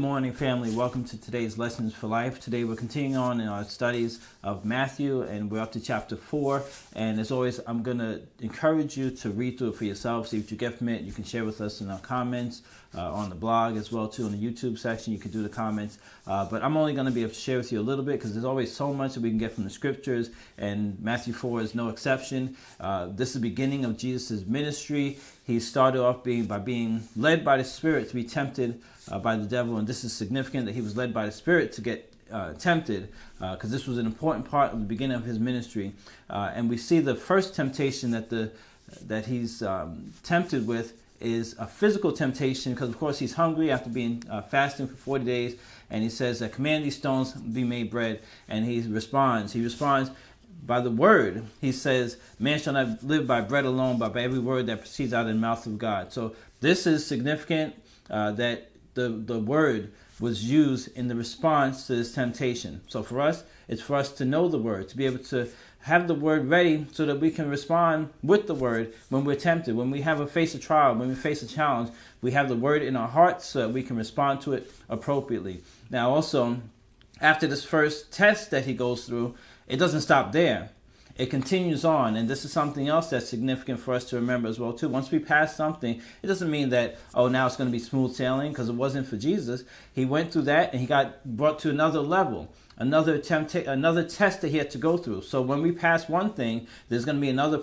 morning, family. Welcome to today's Lessons for Life. Today we're continuing on in our studies of Matthew, and we're up to chapter 4. And as always, I'm going to encourage you to read through it for yourself. See what you get from it. You can share with us in our comments on the blog as well, too. In the YouTube section, you can do the comments. But I'm only going to be able to share with you a little bit because there's always so much that we can get from the scriptures, and Matthew 4 is no exception. This is the beginning of Jesus' ministry. He started off by being led by the Spirit to be tempted by the devil, and this is significant that he was led by the Spirit to get tempted, because this was an important part of the beginning of his ministry. And we see the first temptation that he's tempted with is a physical temptation, because of course he's hungry after being fasting for 40 days, and he says that command these stones be made bread, and he responds by the word. He says, man shall not live by bread alone, but by every word that proceeds out of the mouth of God. So this is significant, that the word was used in the response to this temptation. So for us, it's for us to know the word, to be able to have the word ready so that we can respond with the word when we're tempted. When we face a trial, when we face a challenge, we have the word in our hearts so that we can respond to it appropriately. Now also, after this first test that he goes through, it doesn't stop there. It continues on, and this is something else that's significant for us to remember as well too. Once we pass something, it doesn't mean that, now it's going to be smooth sailing, because it wasn't for Jesus. He went through that, and he got brought to another level, another test that he had to go through. So when we pass one thing, there's going to be another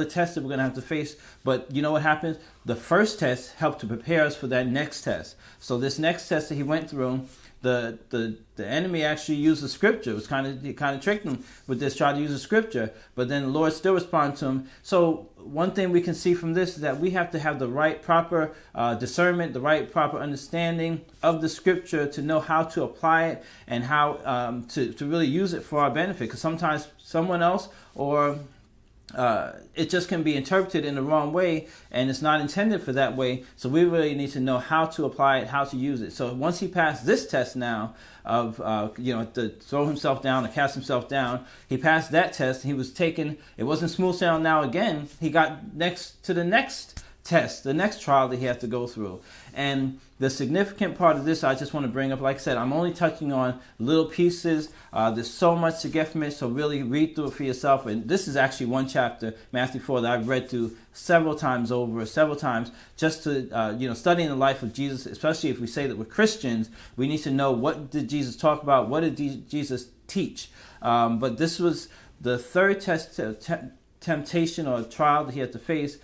test that we're going to have to face. But you know what happens? The first test helped to prepare us for that next test. So this next test that he went through, the enemy actually used the scripture. It was he kind of tricked him with this, tried to use the scripture, but then the Lord still responded to him. So one thing we can see from this is that we have to have the right proper discernment, the right proper understanding of the scripture to know how to apply it and how to really use it for our benefit. Because sometimes someone else or it just can be interpreted in the wrong way, and it's not intended for that way. So we really need to know how to apply it, how to use it. So once he passed this test now of to throw himself down, to cast himself down, he passed that test. He was taken. It wasn't smooth sailing now again. He got next to the next test, the next trial that he had to go through. And the significant part of this, I just want to bring up, like I said, I'm only touching on little pieces. There's so much to get from it, so really read through it for yourself. And this is actually one chapter, Matthew 4, that I've read through several times, just to, studying the life of Jesus, especially if we say that we're Christians, we need to know, what did Jesus talk about? What did Jesus teach? But this was the third temptation or trial that he had to face.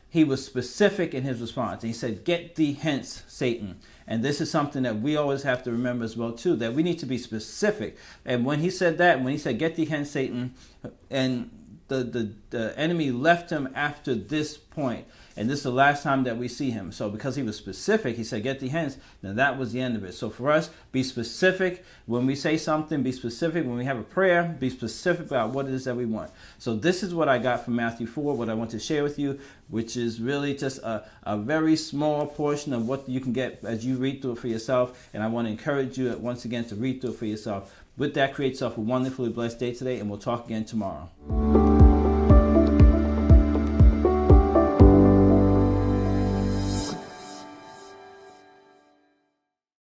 He was specific in his response. And he said, "Get thee hence, Satan." And this is something that we always have to remember as well too, that we need to be specific. And when he said that, when he said, "Get thee hence, Satan," and the enemy left him after this point, and this is the last time that we see him. So because he was specific, he said, "Get thee hence," now that was the end of it. So for us, be specific when we say something, be specific when we have a prayer, be specific about what it is that we want. So this is what I got from Matthew 4, what I want to share with you, which is really just a very small portion of what you can get as you read through it for yourself. And I want to encourage you once again to read through it for yourself. With that, create yourself a wonderfully blessed day today, and we'll talk again tomorrow.